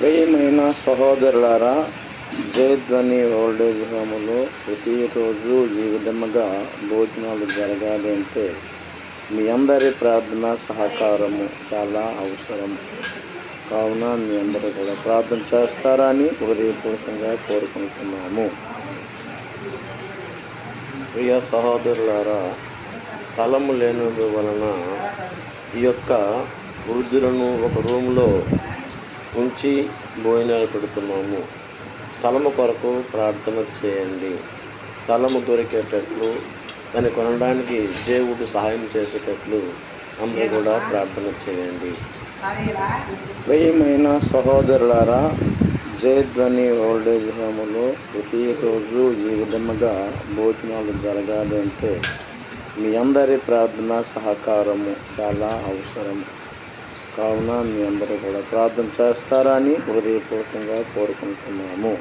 ప్రియమైన సహోదరులారా, జయధ్వని ఓల్డేజ్ హోములో ప్రతిరోజు ఈ విధముగా భోజనాలు జరగాలి అంటే మీ అందరి ప్రార్థన సహకారము చాలా అవసరం. కావున మీ అందరూ కూడా ప్రార్థన చేస్తారని హృదయపూర్వకంగా కోరుకుంటున్నాము. ప్రియ సహోదరులారా, స్థలము లేనందు వలన ఈ యొక్క వృద్ధులను ఒక రూమ్లో ఉంచి భోజనాలు పెడుతున్నాము. స్థలము కొరకు ప్రార్థన చేయండి. స్థలము దొరికేటట్లు దాన్ని కొనడానికి దేవుడు సహాయం చేసేటట్లు అందరూ కూడా ప్రార్థన చేయండి. ప్రియమైన సహోదరులారా, జయధ్వని ఓల్డేజ్ హోములో ప్రతిరోజు ఈ విధముగా భోజనాలు జరగాలి అంటే మీ అందరి ప్రార్థన సహకారము చాలా అవసరం. కావున మీ అందరూ కూడా ప్రార్థన చేస్తారని హృదయపూర్వకంగా కోరుకుంటున్నాము.